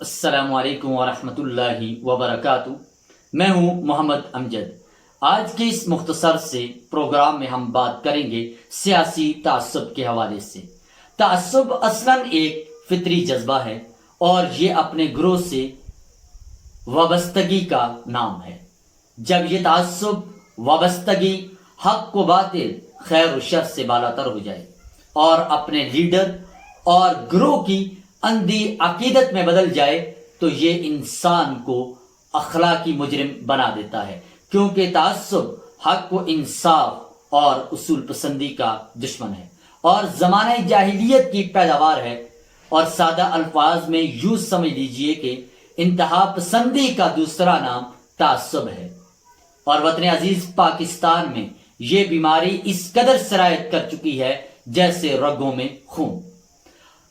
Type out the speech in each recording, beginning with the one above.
السلام علیکم ورحمۃ اللہ وبرکاتہ۔ میں ہوں محمد امجد۔ آج کے اس مختصر سے پروگرام میں ہم بات کریں گے سیاسی تعصب کے حوالے سے۔ تعصب اصلاً ایک فطری جذبہ ہے اور یہ اپنے گروہ سے وابستگی کا نام ہے۔ جب یہ تعصب وابستگی حق و باطل، خیر و شر سے بالاتر ہو جائے اور اپنے لیڈر اور گروہ کی اندھی عقیدت میں بدل جائے تو یہ انسان کو اخلاقی مجرم بنا دیتا ہے، کیونکہ تعصب حق و انصاف اور اصول پسندی کا دشمن ہے اور زمانہ جاہلیت کی پیداوار ہے، اور سادہ الفاظ میں یوں سمجھ لیجئے کہ انتہا پسندی کا دوسرا نام تعصب ہے۔ اور وطن عزیز پاکستان میں یہ بیماری اس قدر سرایت کر چکی ہے جیسے رگوں میں خون۔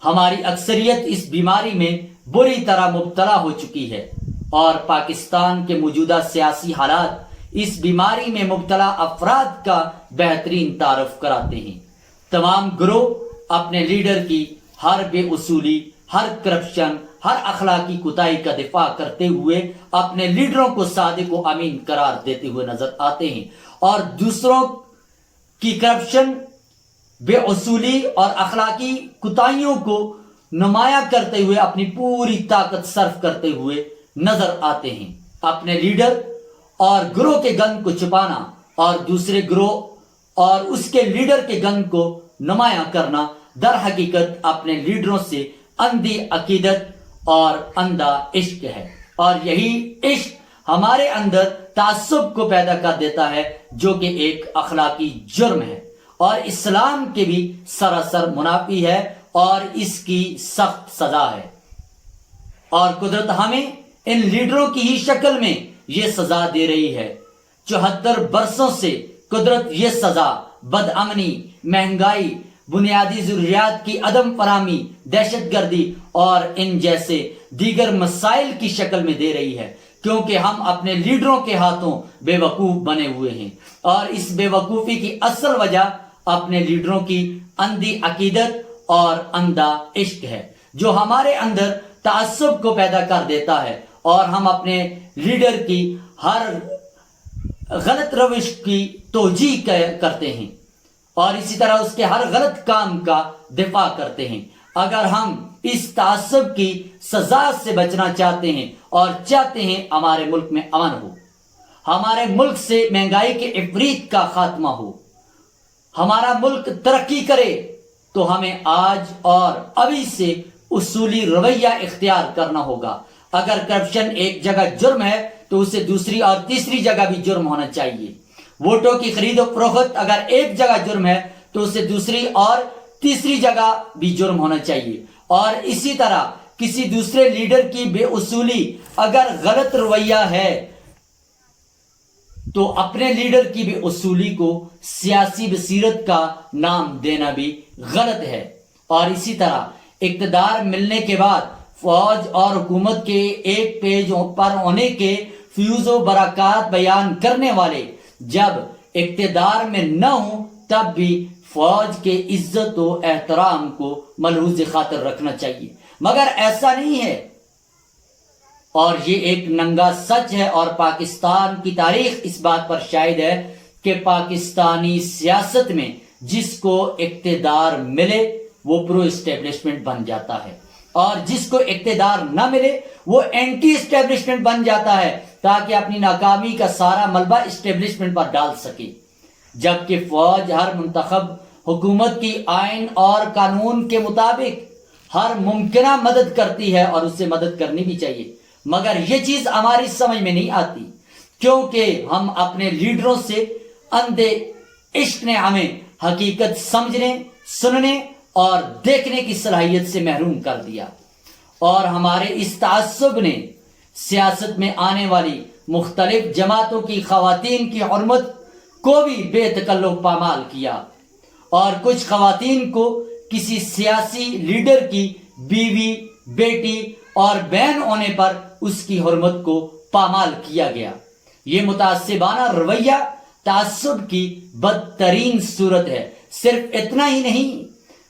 ہماری اکثریت اس بیماری میں بری طرح مبتلا ہو چکی ہے اور پاکستان کے موجودہ سیاسی حالات اس بیماری میں مبتلا افراد کا بہترین تعارف کراتے ہیں۔ تمام گروہ اپنے لیڈر کی ہر بے اصولی، ہر کرپشن، ہر اخلاقی کوتاہی کا دفاع کرتے ہوئے اپنے لیڈروں کو صادق و امین قرار دیتے ہوئے نظر آتے ہیں، اور دوسروں کی کرپشن، بے اصولی اور اخلاقی کوتاہیوں کو نمایاں کرتے ہوئے اپنی پوری طاقت صرف کرتے ہوئے نظر آتے ہیں۔ اپنے لیڈر اور گروہ کے گند کو چھپانا اور دوسرے گروہ اور اس کے لیڈر کے گند کو نمایاں کرنا در حقیقت اپنے لیڈروں سے اندھی عقیدت اور اندھا عشق ہے، اور یہی عشق ہمارے اندر تعصب کو پیدا کر دیتا ہے، جو کہ ایک اخلاقی جرم ہے اور اسلام کے بھی سراسر منافی ہے اور اس کی سخت سزا ہے۔ اور قدرت ہمیں ان لیڈروں کی ہی شکل میں یہ سزا دے رہی ہے۔ 74 برسوں سے قدرت یہ سزا بد امنی، مہنگائی، بنیادی ضروریات کی عدم فراہمی، دہشت گردی اور ان جیسے دیگر مسائل کی شکل میں دے رہی ہے، کیونکہ ہم اپنے لیڈروں کے ہاتھوں بے وقوف بنے ہوئے ہیں، اور اس بے وقوفی کی اصل وجہ اپنے لیڈروں کی اندھی عقیدت اور اندھا عشق ہے، جو ہمارے اندر تعصب کو پیدا کر دیتا ہے، اور ہم اپنے لیڈر کی ہر غلط روش کی توجیہ کرتے ہیں اور اسی طرح اس کے ہر غلط کام کا دفاع کرتے ہیں۔ اگر ہم اس تعصب کی سزا سے بچنا چاہتے ہیں اور چاہتے ہیں ہمارے ملک میں امن ہو، ہمارے ملک سے مہنگائی کے عفریت کا خاتمہ ہو، ہمارا ملک ترقی کرے، تو ہمیں آج اور ابھی سے اصولی رویہ اختیار کرنا ہوگا۔ اگر کرپشن ایک جگہ جرم ہے تو اسے دوسری اور تیسری جگہ بھی جرم ہونا چاہیے۔ ووٹوں کی خرید و فروخت اگر ایک جگہ جرم ہے تو اسے دوسری اور تیسری جگہ بھی جرم ہونا چاہیے، اور اسی طرح کسی دوسرے لیڈر کی بے اصولی اگر غلط رویہ ہے تو اپنے لیڈر کی بے اصولی کو سیاسی بصیرت کا نام دینا بھی غلط ہے۔ اور اسی طرح اقتدار ملنے کے بعد فوج اور حکومت کے ایک پیج پر ہونے کے فیوز و برکات بیان کرنے والے جب اقتدار میں نہ ہوں تب بھی فوج کے عزت و احترام کو ملحوظ خاطر رکھنا چاہیے، مگر ایسا نہیں ہے، اور یہ ایک ننگا سچ ہے، اور پاکستان کی تاریخ اس بات پر شاہد ہے کہ پاکستانی سیاست میں جس کو اقتدار ملے وہ پرو اسٹیبلشمنٹ بن جاتا ہے، اور جس کو اقتدار نہ ملے وہ اینٹی اسٹیبلشمنٹ بن جاتا ہے، تاکہ اپنی ناکامی کا سارا ملبہ اسٹیبلشمنٹ پر ڈال سکے۔ جبکہ فوج ہر منتخب حکومت کی آئین اور قانون کے مطابق ہر ممکنہ مدد کرتی ہے، اور اس سے مدد کرنی بھی چاہیے، مگر یہ چیز ہماری سمجھ میں نہیں آتی، کیونکہ ہم اپنے لیڈروں سے اندھے عشق نے ہمیں حقیقت سمجھنے، سننے اور دیکھنے کی صلاحیت سے محروم کر دیا، اور ہمارے اس تعصب نے سیاست میں آنے والی مختلف جماعتوں کی خواتین کی حرمت کو بھی بے تکلف پامال کیا، اور کچھ خواتین کو کسی سیاسی لیڈر کی بیوی، بیٹی اور بہن ہونے پر اس کی حرمت کو پامال کیا گیا۔ یہ متعصبانہ رویہ تعصب کی بدترین صورت ہے۔ صرف اتنا ہی نہیں،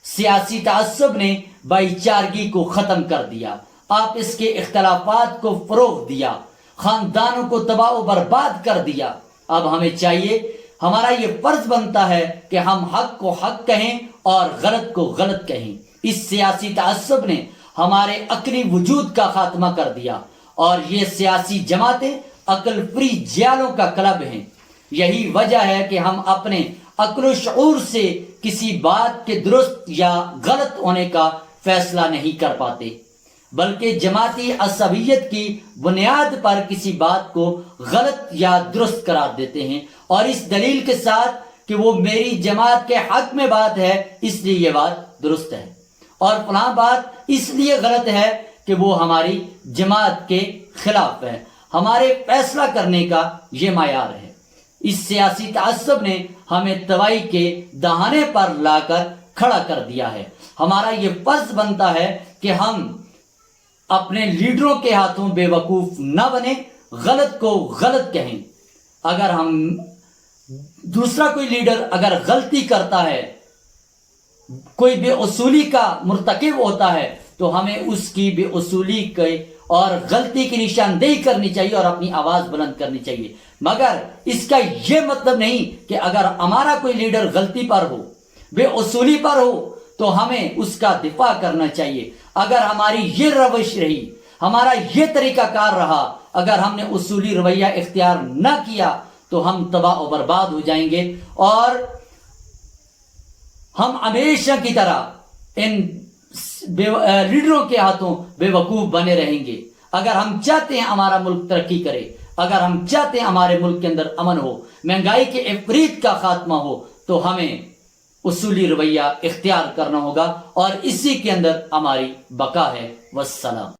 سیاسی تعصب نے بھائی چارگی کو ختم کر دیا، آپس کے اختلافات کو فروغ دیا، خاندانوں کو تباہ و برباد کر دیا۔ اب ہمیں چاہیے، ہمارا یہ فرض بنتا ہے کہ ہم حق کو حق کہیں اور غلط کو غلط کہیں۔ اس سیاسی تعصب نے ہمارے عقلی وجود کا خاتمہ کر دیا، اور یہ سیاسی جماعتیں عقل فری جیالوں کا کلب ہیں۔ یہی وجہ ہے کہ ہم اپنے عقل و شعور سے کسی بات کے درست یا غلط ہونے کا فیصلہ نہیں کر پاتے، بلکہ جماعتی عصبیت کی بنیاد پر کسی بات کو غلط یا درست قرار دیتے ہیں، اور اس دلیل کے ساتھ کہ وہ میری جماعت کے حق میں بات ہے اس لیے یہ بات درست ہے، اور فلاں بات اس لیے غلط ہے کہ وہ ہماری جماعت کے خلاف ہے۔ ہمارے فیصلہ کرنے کا یہ معیار ہے۔ اس سیاسی تعصب نے ہمیں تباہی کے دہانے پر لا کر کھڑا کر دیا ہے۔ ہمارا یہ فرض بنتا ہے کہ ہم اپنے لیڈروں کے ہاتھوں بے وقوف نہ بنیں، غلط کو غلط کہیں۔ اگر ہم دوسرا کوئی لیڈر اگر غلطی کرتا ہے، کوئی بے اصولی کا مرتکب ہوتا ہے، تو ہمیں اس کی بے اصولی کے اور غلطی کی نشاندہی کرنی چاہیے اور اپنی آواز بلند کرنی چاہیے، مگر اس کا یہ مطلب نہیں کہ اگر ہمارا کوئی لیڈر غلطی پر ہو، بے اصولی پر ہو، تو ہمیں اس کا دفاع کرنا چاہیے۔ اگر ہماری یہ روش رہی، ہمارا یہ طریقہ کار رہا، اگر ہم نے اصولی رویہ اختیار نہ کیا، تو ہم تباہ و برباد ہو جائیں گے، اور ہم ہمیشہ کی طرح ان لیڈروں کے ہاتھوں بے وقوف بنے رہیں گے۔ اگر ہم چاہتے ہیں ہمارا ملک ترقی کرے، اگر ہم چاہتے ہیں ہمارے ملک کے اندر امن ہو، مہنگائی کے افریت کا خاتمہ ہو، تو ہمیں اصولی رویہ اختیار کرنا ہوگا، اور اسی کے اندر ہماری بقا ہے۔ والسلام۔